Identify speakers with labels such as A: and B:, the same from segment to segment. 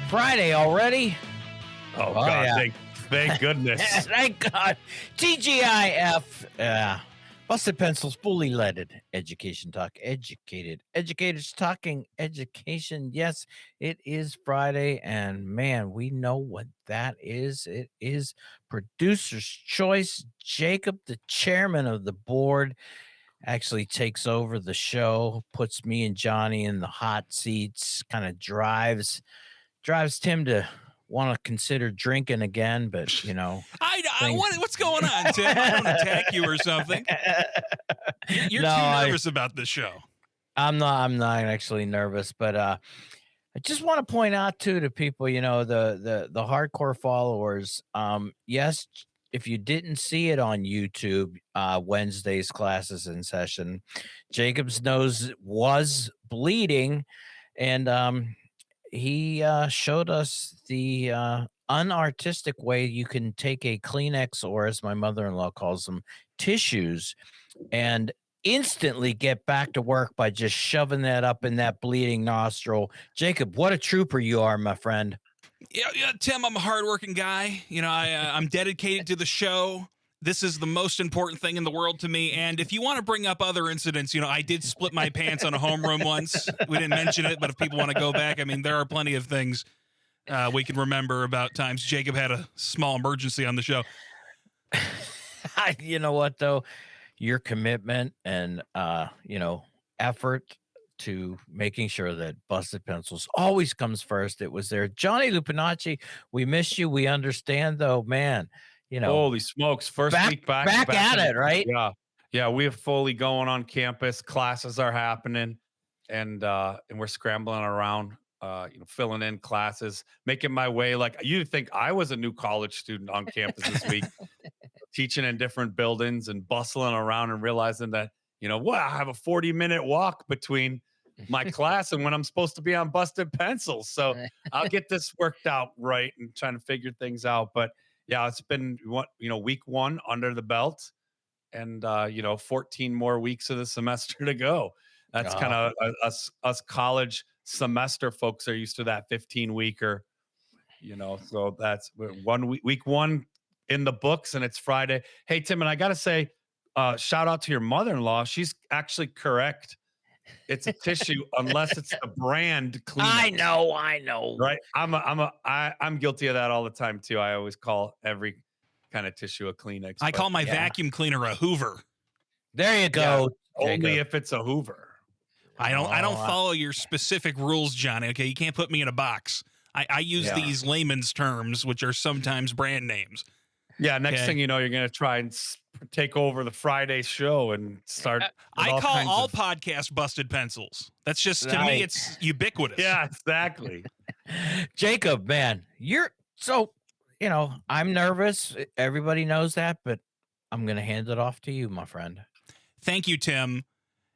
A: Friday already?
B: Oh God!
A: Yeah.
B: Thank goodness.
A: Thank God. TGIF. Busted Pencils, fully leaded education talk. Educators talking education. Yes, it is Friday, and man, we know what that is. It is Producer's Choice. Jacob, the chairman of the board, actually takes over the show, puts me and Johnny in the hot seats, kind of drives Tim to want to consider drinking again, but
C: what's going on, Tim? I don't attack you or something. You're too nervous about this show.
A: I'm not actually nervous, but I just want to point out too to people, the hardcore followers. Yes, if you didn't see it on YouTube, Wednesday's classes in session, Jacob's nose was bleeding, and he showed us the unartistic way you can take a Kleenex, or as my mother-in-law calls them, tissues, and instantly get back to work by just shoving that up in that bleeding nostril. Jacob, what a trooper you are, my friend.
C: Yeah, Tim, I'm a hardworking guy. I'm dedicated to the show. This is the most important thing in the world to me. And if you want to bring up other incidents, I did split my pants on a homeroom once. We didn't mention it, but if people want to go back, there are plenty of things we can remember about times Jacob had a small emergency on the show.
A: You know what, though? Your commitment and, effort to making sure that Busted Pencils always comes first. It was there. Johnny Lupinacci, we miss you. We understand, though, man.
B: Holy smokes. First week back
A: at it, right?
B: Yeah. We are fully going on campus. Classes are happening, and we're scrambling around, filling in classes, making my way. Like, you'd think I was a new college student on campus this week, teaching in different buildings and bustling around and realizing that, I have a 40-minute walk between my class and when I'm supposed to be on Busted Pencils. So I'll get this worked out right and trying to figure things out. But yeah, it's been week one under the belt, and 14 more weeks of the semester to go. That's kind of us college semester folks are used to that 15-weeker, so that's week one in the books, and it's Friday. Hey, Tim, and I got to say, shout out to your mother-in-law. She's actually correct. It's a tissue unless it's the brand Kleenex.
A: I know.
B: Right. I'm guilty of that all the time too. I always call every kind of tissue a Kleenex.
C: I call my vacuum cleaner a Hoover.
A: There you go.
B: Yeah, only if it's a Hoover.
C: I don't follow your specific rules, Johnny. Okay, you can't put me in a box. I use these layman's terms, which are sometimes brand names.
B: Yeah, next thing you know, you're going to try and take over the Friday show and start.
C: I call all podcasts Busted Pencils. That's just, to me, it's ubiquitous.
B: Yeah, exactly.
A: Jacob, man, I'm nervous. Everybody knows that, but I'm going to hand it off to you, my friend.
C: Thank you, Tim.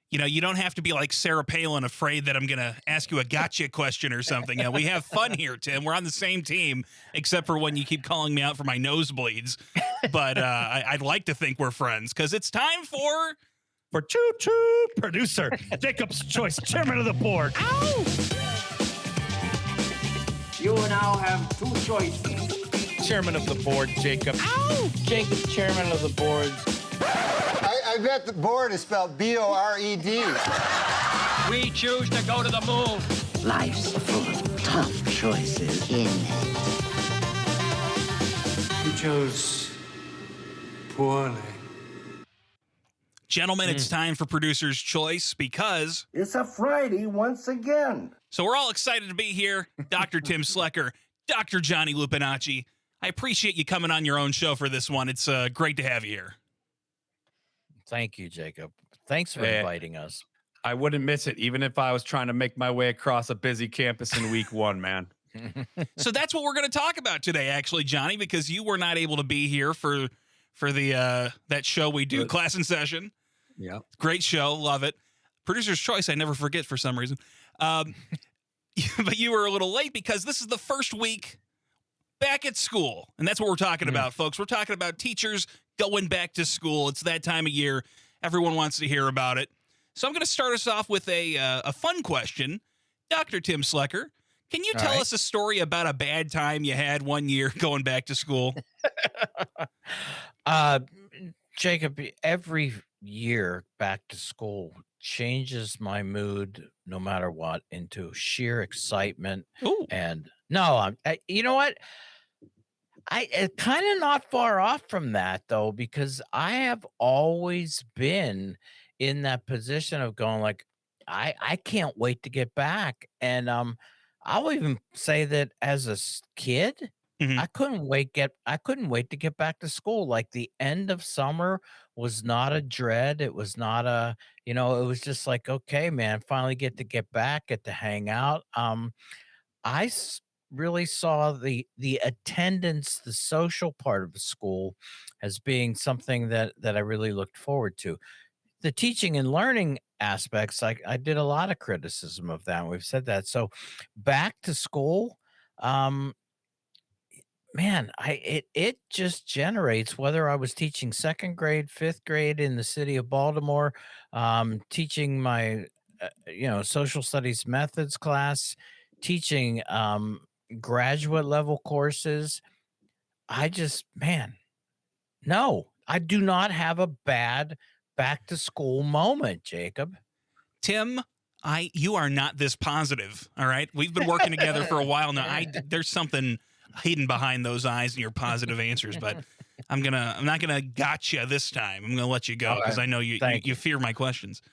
C: You don't have to be like Sarah Palin, afraid that I'm going to ask you a gotcha question or something. We have fun here, Tim. We're on the same team, except for when you keep calling me out for my nosebleeds. But I'd like to think we're friends, because it's time for
B: Choo Choo Producer Jacob's Choice, chairman of the board.
D: Ow! You now have two choices.
B: Chairman of the board, Jacob.
A: Ow! Jacob, chairman of the board.
E: I bet the board is spelled B-O-R-E-D.
D: We choose to go to the moon.
F: Life's full of tough choices, isn't it?
G: You chose poorly.
C: Gentlemen, it's time for Producer's Choice, because
G: It's a Friday once again.
C: So we're all excited to be here. Dr. Tim Slekar, Dr. Johnny Lupinacci. I appreciate you coming on your own show for this one. It's great to have you here.
A: Thank you, Jacob. Thanks for inviting us.
B: I wouldn't miss it, even if I was trying to make my way across a busy campus in week one, man.
C: So that's what we're going to talk about today, actually, Johnny, because you were not able to be here for the that show we do, Class in Session.
B: Yeah.
C: Great show. Love it. Producer's Choice, I never forget for some reason. But you were a little late because this is the first week back at school. And that's what we're talking about, folks. We're talking about teachers going back to school. It's that time of year. Everyone wants to hear about it. So I'm going to start us off with a fun question. Dr. Tim Slekar, Can you
A: All
C: tell
A: right.
C: us a story about a bad time you had one year going back to school?
A: Uh, Jacob, every year back to school changes my mood no matter what into sheer excitement.
C: Ooh.
A: And no, you know what? I kind of not far off from that though, because I have always been in that position of going like, I can't wait to get back. And I'll even say that as a kid,
C: Mhm.
A: I couldn't wait to get back to school. Like the end of summer was not a dread. It was not a, it was just like, okay, man, finally get back, get to hang out. I really saw the attendance, the social part of the school as being something that I really looked forward to. The teaching and learning aspects, I did a lot of criticism of that. We've said that. So back to school, um, man, it just generates whether I was teaching second grade, fifth grade in the city of Baltimore, teaching my social studies methods class, teaching graduate level courses. I just, man, no, I do not have a bad back to school moment, Jacob.
C: Tim, you are not this positive. All right, we've been working together for a while now. There's something hidden behind those eyes and your positive answers, but I'm not gonna gotcha this time. I'm gonna let you go because I know you fear my questions.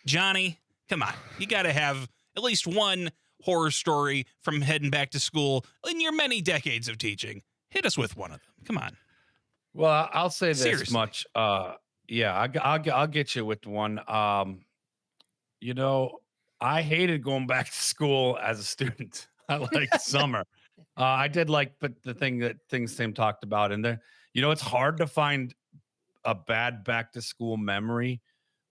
C: Johnny, come on, you got to have at least one horror story from heading back to school in your many decades of teaching. Hit us with one of them. Come on.
B: Well, I'll say this
C: Seriously.
B: much. Yeah, I'll get you with one. You know, I hated going back to school as a student. I liked summer. I did like, but the things Tim talked about, and there, it's hard to find a bad back to school memory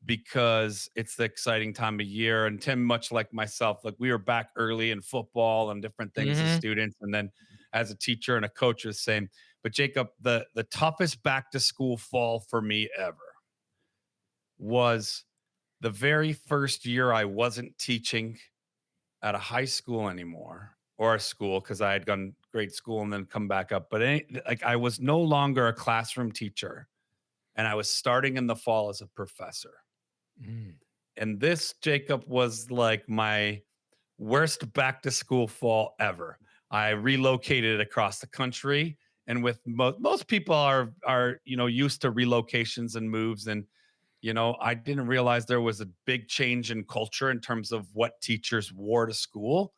B: because it's the exciting time of year. And Tim, much like myself, like we were back early in football and different things as
A: Mhm.
B: students, and then as a teacher and a coach, the same. But Jacob, the toughest back to school fall for me ever was the very first year I wasn't teaching at a high school anymore or a school because I had gone grade school and then come back up. But like I was no longer a classroom teacher and I was starting in the fall as a professor.
A: Mm.
B: And this, Jacob, was like my worst back to school fall ever. I relocated across the country, and with most people are used to relocations and moves, and I didn't realize there was a big change in culture in terms of what teachers wore to school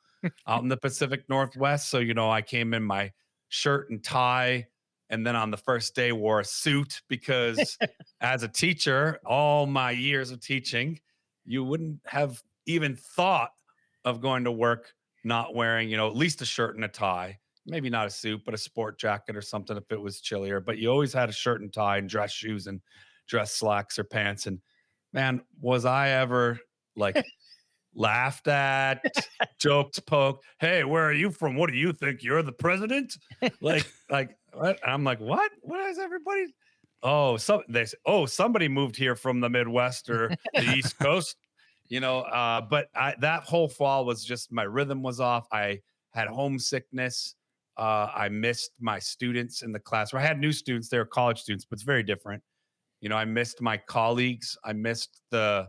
B: out in the Pacific Northwest. So, I came in my shirt and tie, and then on the first day wore a suit because as a teacher, all my years of teaching, you wouldn't have even thought of going to work not wearing, at least a shirt and a tie. Maybe not a suit, but a sport jacket or something if it was chillier. But you always had a shirt and tie and dress shoes and dress slacks or pants. And man, was I ever like laughed at, joked, poked. Hey, where are you from? What do you think? You're the president? Like what? I'm like, what? What is everybody? Oh, somebody moved here from the Midwest or the East Coast. But that whole fall was just my rhythm was off. I had homesickness. I missed my students in the class. I had new students, they were college students, but it's very different. I missed my colleagues. I missed the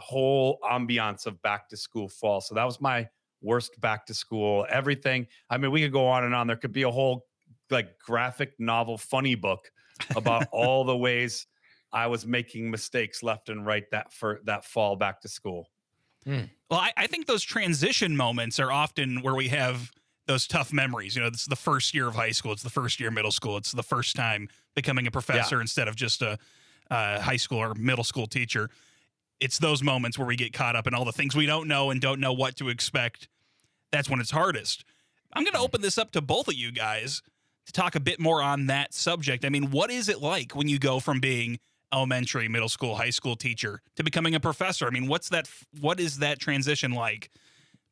B: whole ambiance of back to school fall. So that was my worst back to school. Everything. I mean, we could go on and on. There could be a whole like graphic novel, funny book about all the ways I was making mistakes left and right for that fall back to school.
A: Mm.
C: Well, I think those transition moments are often where we have those tough memories. It's the first year of high school. It's the first year of middle school. It's the first time becoming a professor instead of just a high school or middle school teacher. It's those moments where we get caught up in all the things we don't know and don't know what to expect. That's when it's hardest. I'm going to open this up to both of you guys to talk a bit more on that subject. I mean, what is it like when you go from being elementary, middle school, high school teacher to becoming a professor? I mean, what is that transition like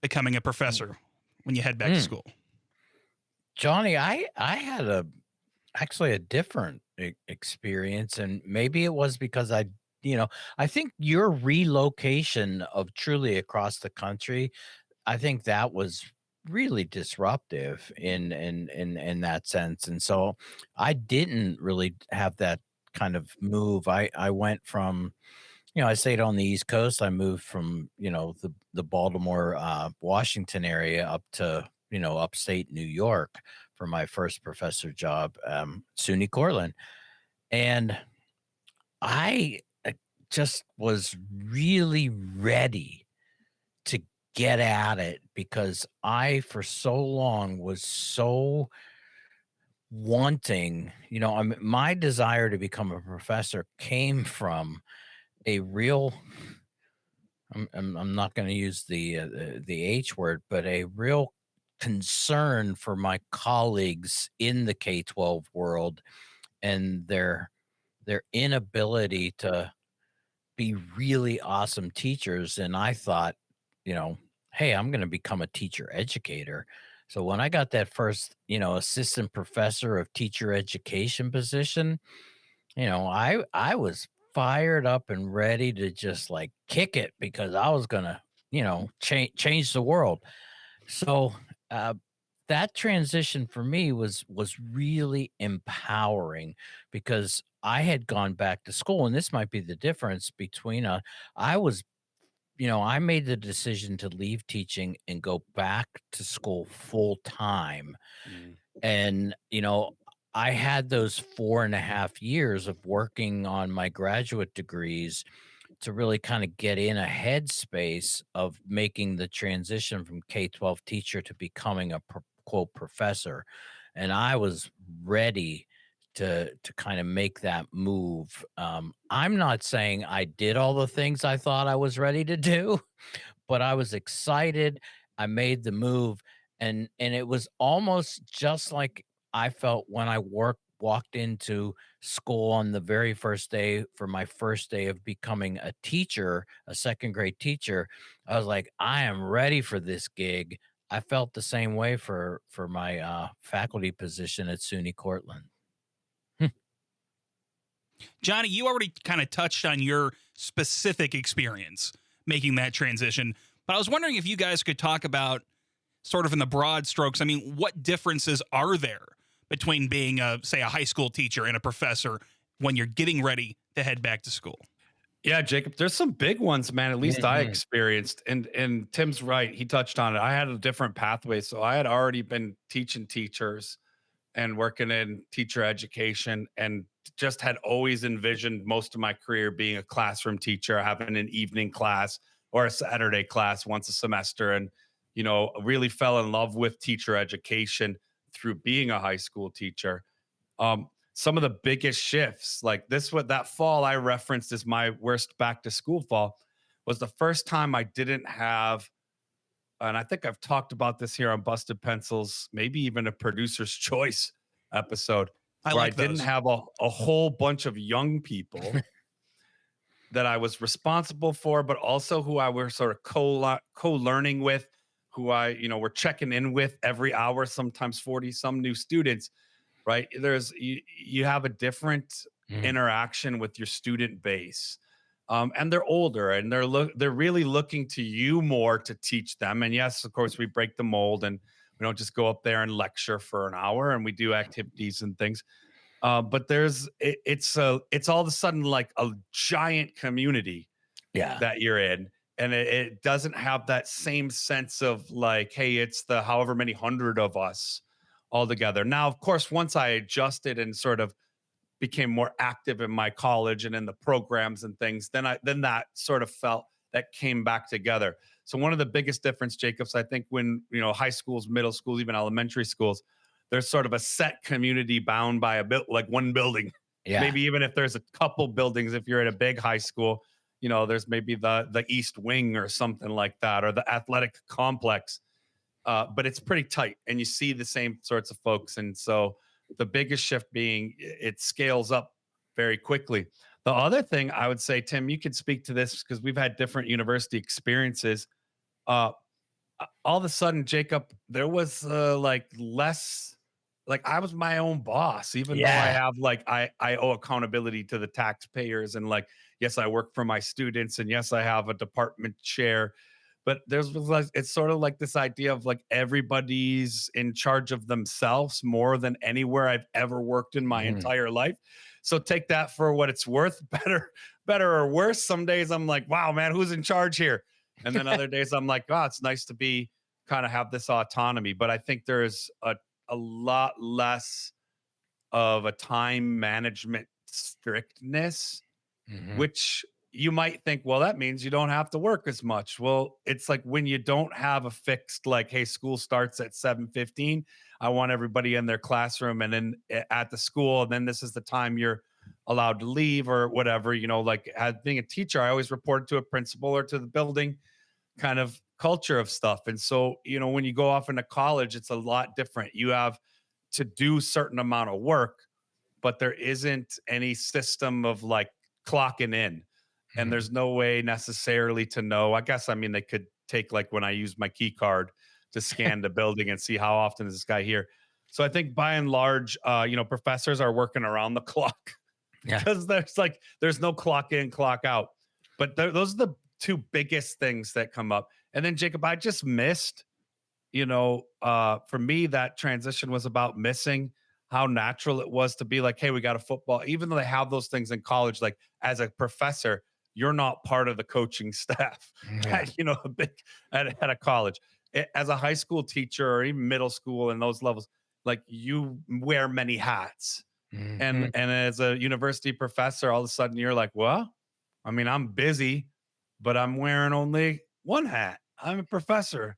C: becoming a professor when you head back to school?
A: Johnny, I had actually a different experience, and maybe it was because I think your relocation of truly across the country, I think that was really disruptive in that sense. And so I didn't really have that kind of move. I went from, I stayed on the East Coast. I moved from, the Baltimore, Washington area up to, upstate New York for my first professor job, SUNY Cortland. And I just was really ready to get at it because I, for so long, was so wanting, my desire to become a professor came from a real, I'm not going to use the H word, but a real concern for my colleagues in the K-12 world and their inability to be really awesome teachers. And I thought, you know, hey, I'm going to become a teacher educator. So when I got that first, assistant professor of teacher education position, I was fired up and ready to just like kick it because I was going to, change the world. So, uh, that transition for me was really empowering because I had gone back to school, and this might be the difference between I was, I made the decision to leave teaching and go back to school full time.
B: Mm.
A: And, I had those 4.5 years of working on my graduate degrees to really kind of get in a headspace of making the transition from K-12 teacher to becoming a quote professor. And I was ready to kind of make that move. I'm not saying I did all the things I thought I was ready to do, but I was excited. I made the move, and it was almost just like I felt when I walked into school on the very first day for my first day of becoming a teacher, a second grade teacher. I was like, I am ready for this gig. I felt the same way for my faculty position at SUNY Cortland.
C: Johnny, you already kind of touched on your specific experience making that transition, but I was wondering if you guys could talk about sort of in the broad strokes. I mean, what differences are there between being say a high school teacher and a professor when you're getting ready to head back to school?
B: Yeah, Jacob, there's some big ones, man. At least I
A: Mhm.
B: experienced. And Tim's right. He touched on it. I had a different pathway. So I had already been teaching teachers and working in teacher education and just had always envisioned most of my career being a classroom teacher, having an evening class or a Saturday class once a semester. And, really fell in love with teacher education through being a high school teacher. Some of the biggest shifts, like this, what that fall I referenced as my worst back to school fall, was the first time I didn't have, and I think I've talked about this here on Busted Pencils, maybe even a producer's choice episode,
C: I
B: where I
C: like
B: didn't
C: those.
B: have a whole bunch of young people that I was responsible for, but also who I were sort of co-learning with, who I, were checking in with every hour, sometimes 40 some new students, right? You have a different
A: Mhm.
B: interaction with your student base. And they're older and they're really looking to you more to teach them. And yes, of course, we break the mold and we don't just go up there and lecture for an hour, and we do activities and things. But it's all of a sudden like a giant community
A: Yeah.
B: that you're in. And it doesn't have that same sense of like, hey, it's the however many hundred of us all together. Now, of course, once I adjusted and sort of became more active in my college and in the programs and things, then that sort of felt that came back together. So one of the biggest difference, Jacobs, I think when, high schools, middle schools, even elementary schools, there's sort of a set community bound by like one building.
A: Yeah.
B: Maybe even if there's a couple buildings, if you're at a big high school, there's maybe the East Wing or something like that, or the athletic complex. But it's pretty tight and you see the same sorts of folks. And so the biggest shift being it scales up very quickly. The other thing I would say, Tim, you could speak to this because we've had different university experiences. Uh, all of a sudden, Jacob, there was like less, like I was my own boss, even though I
A: Yeah.
B: have like, I owe accountability to the taxpayers and like, yes, I work for my students and yes, I have a department chair, but there's like, it's sort of like this idea of like everybody's in charge of themselves more than anywhere I've ever worked in my
A: Mhm.
B: entire life. So take that for what it's worth. Better or worse. Some days I'm like, wow, man, who's in charge here? And then other days I'm like, oh, it's nice to be kind of have this autonomy. But I think there's a lot less of a time management strictness,
A: Mhm.
B: which you might think, well, that means you don't have to work as much. Well, it's like when you don't have a fixed, like, hey, school starts at 7:15. I want everybody in their classroom and then at the school, and then this is the time you're allowed to leave or whatever. Like as being a teacher, I always report to a principal or to the building kind of culture of stuff. And so, when you go off into college, it's a lot different. You have to do certain amount of work, but there isn't any system of like clocking in. And
A: Mhm.
B: there's no way necessarily to know. I guess, I mean, they could take like when I use my key card to scan the building and see how often is this guy here. So I think by and large, professors are working around the clock
A: Yeah.
B: because there's no clock in, clock out. But those are the two biggest things that come up. And then Jacob, I just missed, for me, that transition was about missing how natural it was to be like, hey, we got a football, even though they have those things in college, like as a professor, you're not part of the coaching staff
A: Yeah.
B: at, a big at a college. As a high school teacher or even middle school and those levels, like you wear many hats. And
A: Mhm.
B: and as a university professor, all of a sudden you're like, well, I mean, I'm busy, but I'm wearing only one hat. I'm a professor.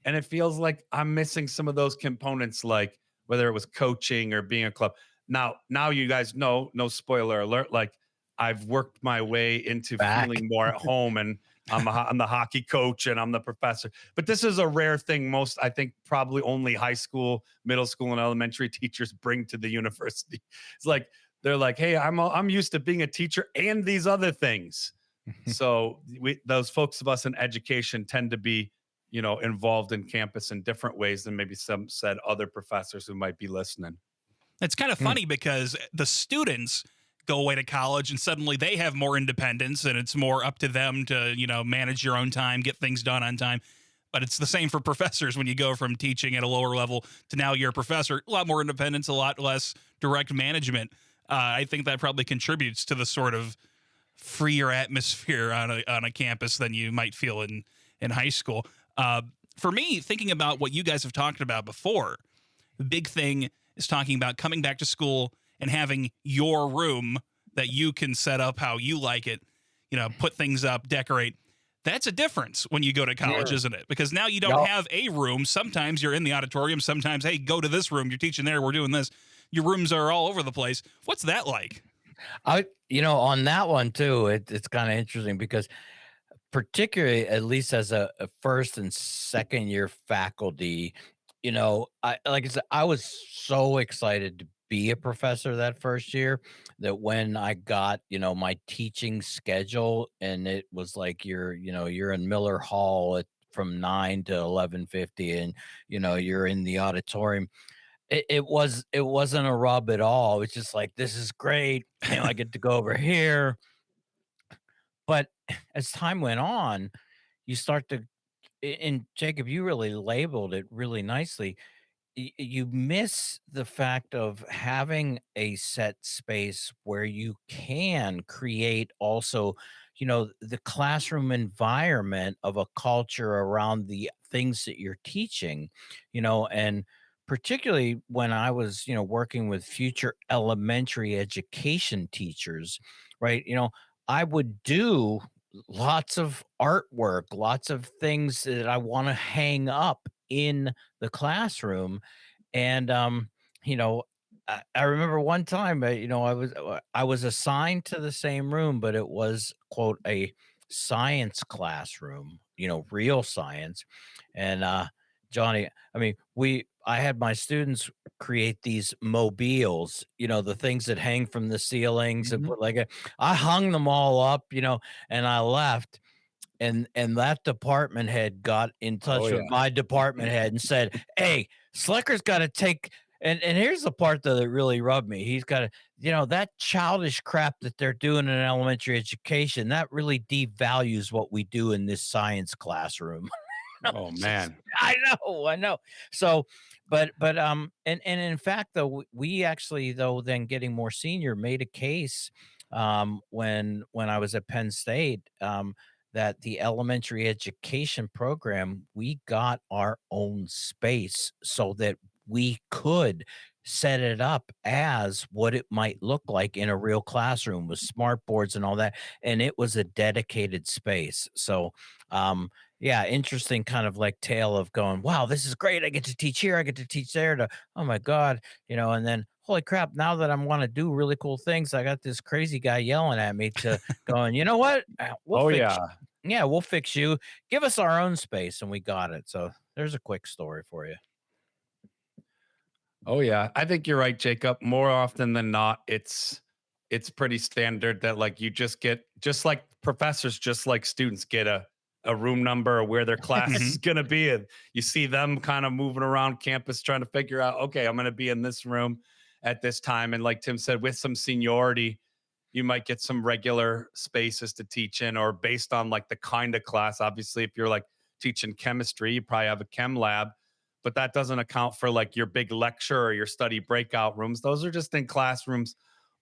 B: And it feels like I'm missing some of those components, like whether it was coaching or being a club. Now you guys know, no spoiler alert, like I've worked my way into
A: Back.
B: feeling more at home, and I'm the hockey coach and I'm the professor. But this is a rare thing. Most, I think, probably only high school, middle school, and elementary teachers bring to the university. It's like they're like, hey, I'm used to being a teacher and these other things. So those folks of us in education tend to be, involved in campus in different ways than maybe some said other professors who might be listening.
C: It's kind of
A: Mm.
C: funny because the students go away to college and suddenly they have more independence and it's more up to them to, manage your own time, get things done on time. But it's the same for professors when you go from teaching at a lower level to now you're a professor. A lot more independence, a lot less direct management. I think that probably contributes to the sort of freer atmosphere on a campus than you might feel in high school. For me, thinking about what you guys have talked about before, the big thing is talking about coming back to school and having your room that you can set up how you like it, put things up, decorate. That's a difference when you go to college,
A: Yeah.
C: isn't it? Because now you don't
A: Yup.
C: have a room. Sometimes you're in the auditorium. Sometimes, hey, go to this room. You're teaching there. We're doing this. Your rooms are all over the place. What's that like?
A: On that one too, it's kind of interesting because particularly at least as a first and second year faculty, I like I said, I was so excited to be a professor that first year that when I got, my teaching schedule and it was like you're in Miller Hall from 9 to 11:50 and you're in the auditorium. It wasn't a rub at all. It's just like this is great. I get to go over here. But as time went on, you start to and Jacob, you really labeled it really nicely. You miss the fact of having a set space where you can create also, the classroom environment of a culture around the things that you're teaching, and particularly when I was, working with future elementary education teachers, right? I would do lots of artwork, lots of things that I want to hang up in the classroom. And you know, I remember one time, I was assigned to the same room, but it was quote a science classroom, real science. And Johnny, I mean, I had my students create these mobiles, the things that hang from the ceilings and
B: Mhm.
A: put I hung them all up, and I left and that department head got in
B: Oh
A: touch with
B: yeah.
A: my department head and said, "Hey, Slecker's got to take And here's the part though that really rubbed me. He's got that childish crap that they're doing in elementary education, that really devalues what we do in this science classroom.
B: Oh man.
A: I know. So, and in fact, though, we actually, though, then getting more senior, made a case, when I was at Penn State, that the elementary education program, we got our own space so that we could set it up as what it might look like in a real classroom with smart boards and all that, and it was a dedicated space. So, yeah, interesting kind of like tale of going, wow, this is great. I get to teach here, I get to teach there, to, oh my God, and then holy crap, now that I want to do really cool things, I got this crazy guy yelling at me to going, you know what? We'll
B: Oh
A: fix
B: yeah.
A: yeah, we'll fix you. Give us our own space, and we got it. So there's a quick story for you.
B: Oh yeah, I think you're right, Jacob. More often than not, it's pretty standard that like you just get, just like professors, just like students get a room number or where their class is
C: Mhm.
B: going to be, and you see them kind of moving around campus trying to figure out, okay, I'm going to be in this room at this time, and like Tim said, with some seniority, you might get some regular spaces to teach in, or based on like the kind of class. Obviously, if you're like teaching chemistry, you probably have a chem lab, but that doesn't account for like your big lecture or your study breakout rooms. Those are just in classrooms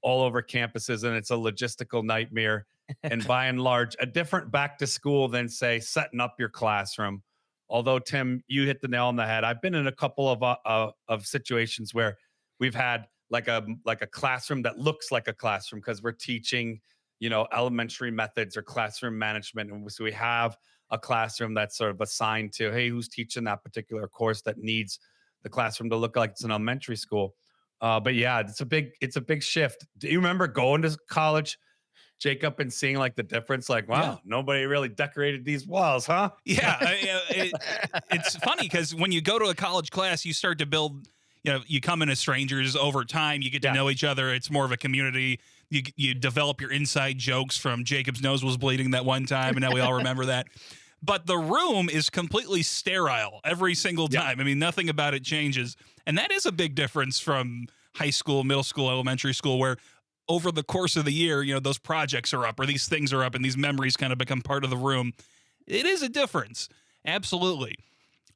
B: all over campuses, and it's a logistical nightmare. And by and large, a different back to school than say setting up your classroom. Although Tim, you hit the nail on the head. I've been in a couple of situations where we've had like a classroom that looks like a classroom because we're teaching, elementary methods or classroom management, and so we have a classroom that's sort of assigned to, hey, who's teaching that particular course that needs the classroom to look like it's an elementary school. But yeah, it's a big shift. Do you remember going to college, Jacob, and seeing like the difference? Like,
C: Yeah.
B: wow, nobody really decorated these walls, huh?
C: Yeah, it's funny because when you go to a college class, you start to build. You come in as strangers over time. You get to
B: Yeah.
C: know each other. It's more of a community. You develop your inside jokes from Jacob's nose was bleeding that one time, and now we all remember that. But the room is completely sterile every single
B: Yeah.
C: time. I mean, nothing about it changes, and that is a big difference from high school, middle school, elementary school, where over the course of the year, those projects are up or these things are up and these memories kind of become part of the room. It is a difference. Absolutely.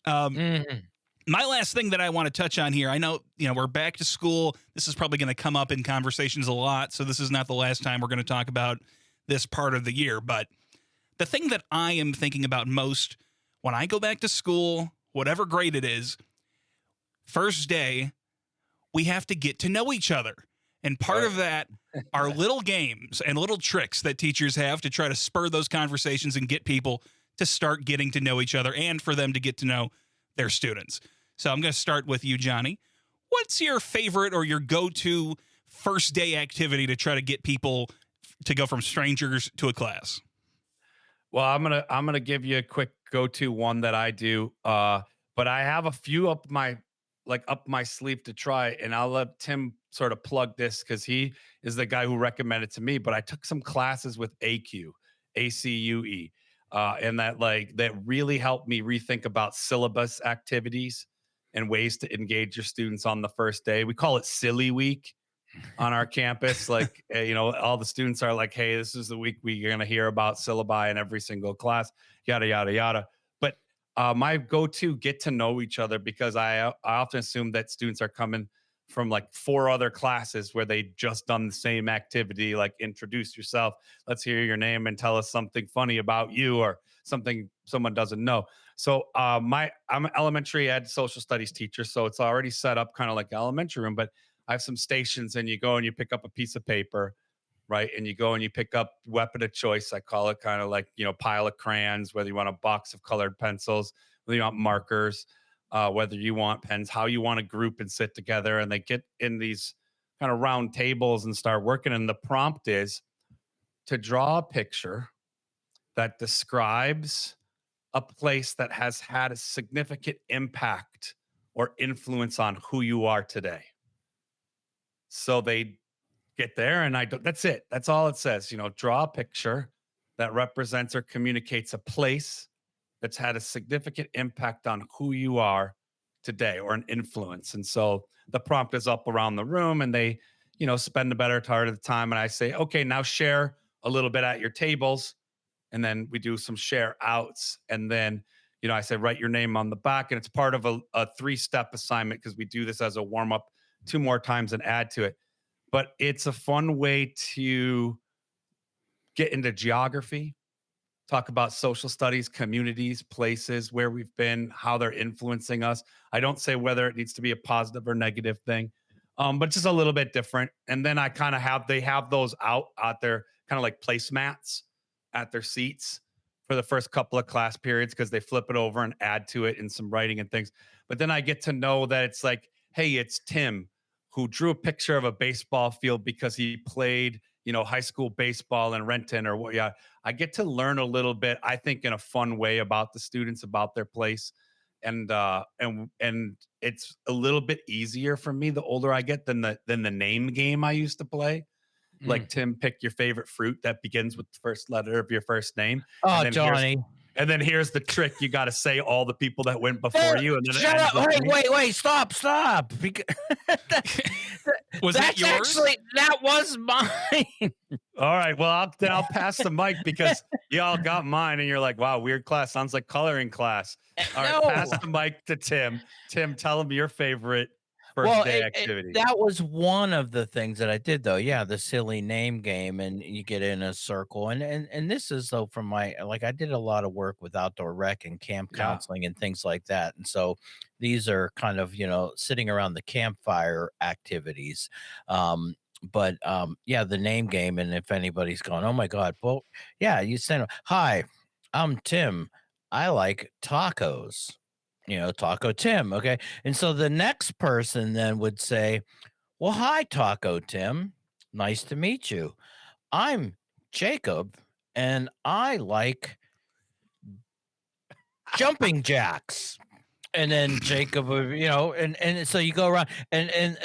A: Mhm.
C: My last thing that I want to touch on here, I know, we're back to school. This is probably going to come up in conversations a lot. So this is not the last time we're going to talk about this part of the year. But the thing that I am thinking about most when I go back to school, whatever grade it is, first day, we have to get to know each other. And part of that are little games and little tricks that teachers have to try to spur those conversations and get people to start getting to know each other and for them to get to know their students. So I'm going to start with you, Johnny. What's your favorite or your go-to first day activity to try to get people to go from strangers to a class?
B: Well, I'm gonna give you a quick go-to one that I do. But I have a few up my sleeve to try, and I'll let Tim sort of plug this because he is the guy who recommended it to me. But I took some classes with ACUE, and that really helped me rethink about syllabus activities and ways to engage your students on the first day. We call it Silly Week on our campus. Like, all the students are like, hey, this is the week we're going to hear about syllabi in every single class, yada, yada, yada. But my go-to, get to know each other, because I often assume that students are coming from like 4 other classes where they just done the same activity, like introduce yourself, let's hear your name and tell us something funny about you or something someone doesn't know. So I'm an elementary ed social studies teacher, so it's already set up kind of like elementary room, but I have some stations, and you go and you pick up a piece of paper, right? And you go and you pick up weapon of choice. I call it, kind of like, pile of crayons, whether you want a box of colored pencils, whether you want markers, whether you want pens, how you want to group and sit together. And they get in these kind of round tables and start working. And the prompt is to draw a picture that describes a place that has had a significant impact or influence on who you are today. So they get there, and that's it. That's all it says. Draw a picture that represents or communicates a place that's had a significant impact on who you are today or an influence. And so the prompt is up around the room and they, spend a better part of the time. And I say, okay, now share a little bit at your tables. And then we do some share outs. And then, I say, write your name on the back. And it's part of a 3-step assignment because we do this as a warm up 2 more times and add to it. But it's a fun way to get into geography, talk about social studies, communities, places where we've been, how they're influencing us. I don't say whether it needs to be a positive or negative thing, but just a little bit different. And then I kind of they have those out there, kind of like placemats at their seats for the first couple of class periods because they flip it over and add to it in some writing and things. But then I get to know that it's like, hey, it's Tim who drew a picture of a baseball field because he played, high school baseball in Renton or what. Yeah, I get to learn a little bit, I think, in a fun way about the students, about their place. And it's a little bit easier for me the older I get than the name game I used to play. Like Tim, pick your favorite fruit that begins with the first letter of your first name.
A: Oh,
B: And then
A: Johnny.
B: And then here's the trick. You got to say all the people that went before you. And then
A: Shut up. Wait, stop.
C: Was that yours?
A: Actually, that was mine.
B: All right. Well, then I'll pass the mic because y'all got mine and you're like, wow, weird class. Sounds like coloring class. All right, pass the mic to Tim. Tim, tell him your favorite first day activity.
A: That was one of the things that I did, though. Yeah, the silly name game, and you get in a circle, and this is though from I did a lot of work with outdoor rec and camp counseling and things like that, and so these are kind of sitting around the campfire activities. Yeah, the name game, and if anybody's going, oh my god, well, yeah, you send, hi, I'm Tim. I like tacos. Taco Tim. Okay. And so the next person then would say, well, hi, Taco Tim. Nice to meet you. I'm Jacob and I like jumping jacks. And then Jacob would, and so you go around and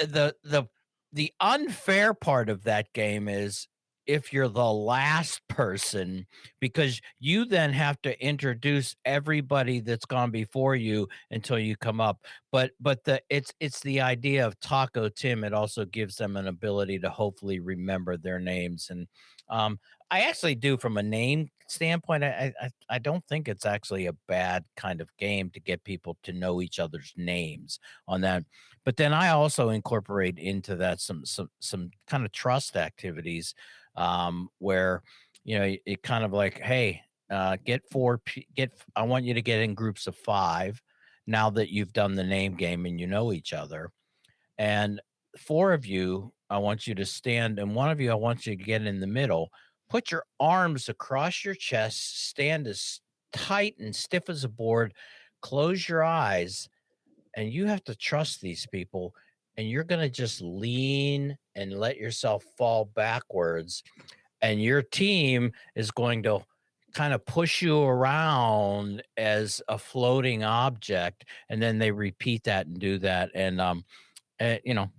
A: the unfair part of that game is if you're the last person, because you then have to introduce everybody that's gone before you until you come up. But it's the idea of Taco Tim. It also gives them an ability to hopefully remember their names. And I actually do, from a name standpoint, I don't think it's actually a bad kind of game to get people to know each other's names on that. But then I also incorporate into that some kind of trust activities, where it kind of like, hey, I want you to get in groups of 5 now that you've done the name game and you know each other, and 4 of you I want you to stand, and 1 of you I want you to get in the middle, put your arms across your chest, stand as tight and stiff as a board, close your eyes, and you have to trust these people, and you're going to just lean and let yourself fall backwards, and your team is going to kind of push you around as a floating object, and then they repeat that and do that. And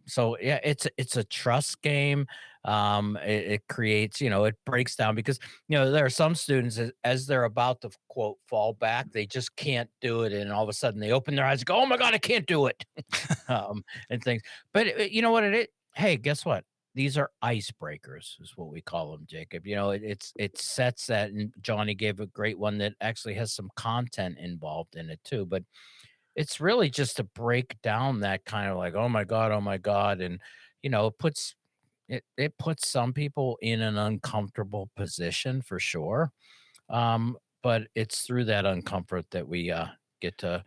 A: so yeah, it's a trust game. It creates, it breaks down because there are some students as they're about to quote fall back, they just can't do it, and all of a sudden they open their eyes and go, oh my god, I can't do it. And things. But you know what it is? Hey, guess what? These are icebreakers, is what we call them, Jacob. It sets that, and Johnny gave a great one that actually has some content involved in it too. But it's really just to break down that kind of like, oh my god, and it puts some people in an uncomfortable position for sure. But it's through that uncomfort that we get to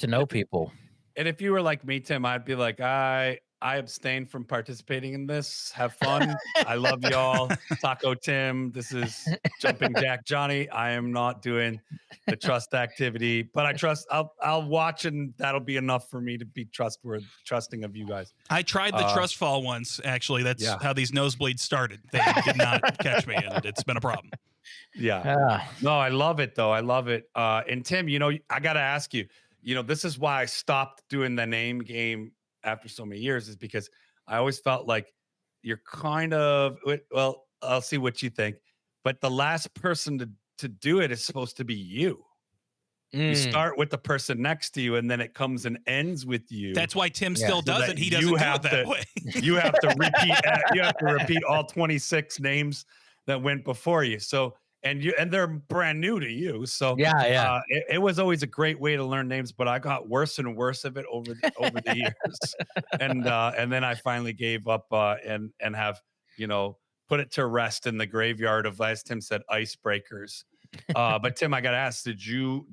A: know people.
B: And if you were like me, Tim, I'd be like, I abstain from participating in this. Have fun. I love y'all. Taco Tim. This is Jumping Jack Johnny. I am not doing the trust activity, but I trust. I'll watch, and that'll be enough for me to be trusting of you guys.
C: I tried the trust fall once. Actually, that's how these nosebleeds started. They did not catch me, and it's been a problem.
B: Yeah. No, I love it though. I love it. And Tim, I got to ask you. This is why I stopped doing the name game after so many years, is because I always felt like you're kind of, well, I'll see what you think, but the last person to do it is supposed to be you. You
A: Mm.
B: start with the person next to you, and then it comes and ends with you.
C: That's why Tim
A: Yeah.
C: still
B: So
C: does
B: that
C: it. He
B: you
C: doesn't do
B: have
C: it that
B: to-
C: way.
B: You have to repeat. You have to repeat all 26 names that went before you. So and they're brand new to you. So
A: Yeah.
B: it was always a great way to learn names, but I got worse and worse of it over the years, and then I finally gave up and have put it to rest in the graveyard of, as Tim said, icebreakers. But Tim, I got to ask, did you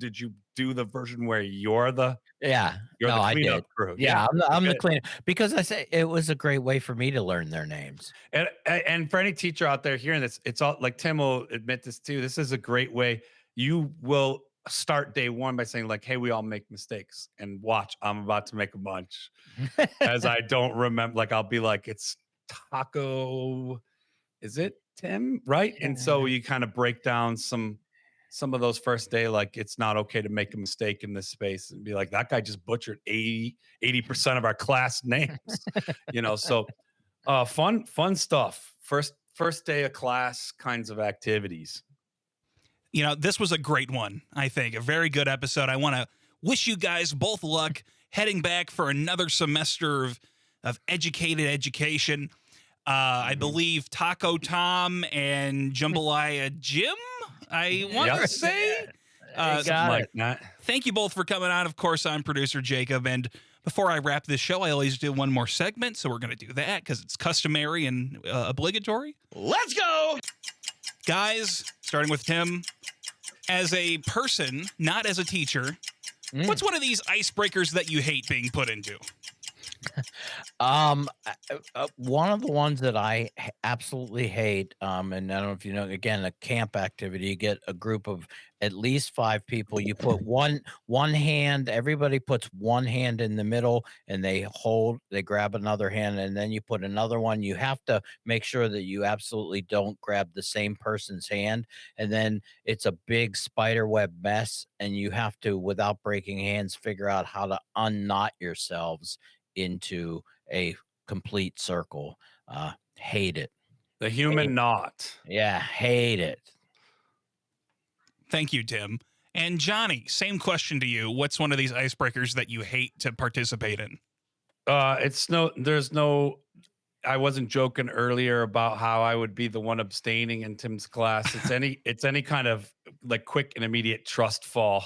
B: do the version where you're the
A: Yeah.
B: you're
A: No,
B: the
A: I
B: cleanup
A: did.
B: crew?
A: Yeah, I'm the
B: Okay.
A: cleaner because I say it was a great way for me to learn their names.
B: And for any teacher out there hearing this, it's all like Tim will admit this too. This is a great way. You will start day one by saying like, "Hey, we all make mistakes," and watch. I'm about to make a bunch, as I don't remember. Like I'll be like, "It's Taco. Is it Tim? Right?" And so you kind of break down some of those first day, like it's not okay to make a mistake in this space, and be like, that guy just butchered 80% of our class names. So fun stuff. First day of class kinds of activities.
C: This was a great one, I think. A very good episode. I want to wish you guys both luck heading back for another semester of educated education. I believe Taco Tom and Jambalaya Jim, I want to say.
B: Something like that.
C: Thank you both for coming on. Of course, I'm producer Jacob. And before I wrap this show, I always do one more segment. So we're going to do that because it's customary and obligatory.
F: Let's go!
C: Guys, starting with Tim, as a person, not as a teacher, what's one of these icebreakers that you hate being put into?
A: One of the ones that I absolutely hate, and I don't know if you know, again, a camp activity, you get a group of at least 5 people. You put one hand, everybody puts one hand in the middle, and they grab another hand, and then you put another one. You have to make sure that you absolutely don't grab the same person's hand, and then it's a big spider web mess, and you have to, without breaking hands, figure out how to unknot yourselves into a complete circle. Hate it.
B: The human knot.
A: Yeah, hate it.
C: Thank you, Tim. And Johnny, same question to you. What's one of these icebreakers that you hate to participate in?
B: I wasn't joking earlier about how I would be the one abstaining in Tim's class. It's any kind of like quick and immediate trust fall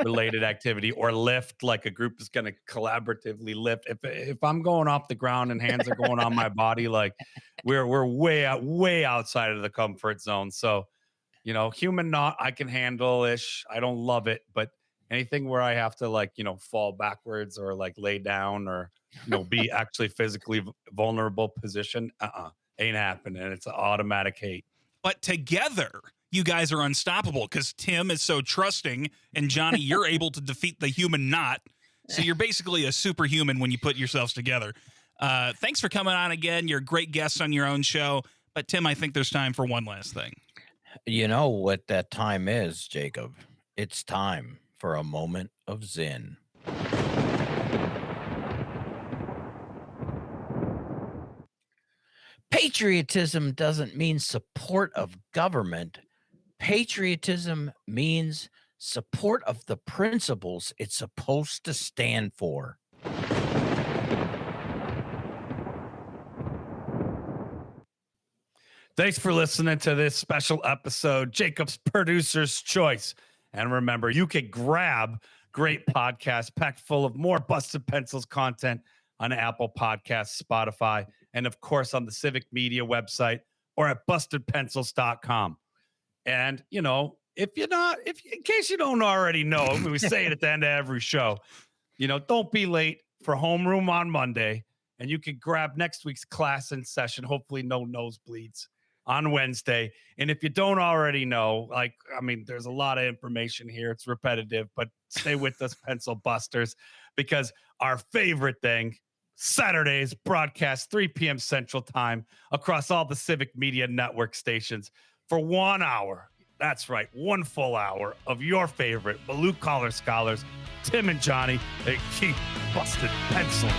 B: related activity or lift, like a group is going to collaboratively lift. If I'm going off the ground and hands are going on my body, like we're way outside of the comfort zone. So, human knot I can handle ish. I don't love it, but anything where I have to fall backwards or like lay down or, be actually physically vulnerable position, ain't happening. It's an automatic hate.
C: But together, you guys are unstoppable because Tim is so trusting, and Johnny, you're able to defeat the human knot. So you're basically a superhuman when you put yourselves together. Thanks for coming on again. You're a great guest on your own show. But Tim, I think there's time for one last thing.
A: You know what that time is, Jacob? It's time for a moment of Zen. Patriotism doesn't mean support of government. Patriotism means support of the principles it's supposed to stand for.
B: Thanks for listening to this special episode, Jacob's Producer's Choice. And remember, you can grab great podcasts packed full of more Busted Pencils content on Apple Podcasts, Spotify, and of course on the Civic Media website or at bustedpencils.com. And, in case you don't already know, we say it at the end of every show, don't be late for homeroom on Monday. And you can grab next week's class in session, hopefully no nosebleeds, on Wednesday. And if you don't already know, there's a lot of information here. It's repetitive, but stay with us, Pencil Busters, because our favorite thing, Saturdays broadcast 3 p.m. Central Time across all the Civic Media Network stations for 1 hour. That's right, 1 full hour of your favorite blue collar scholars, Tim and Johnny. They keep busted pencils.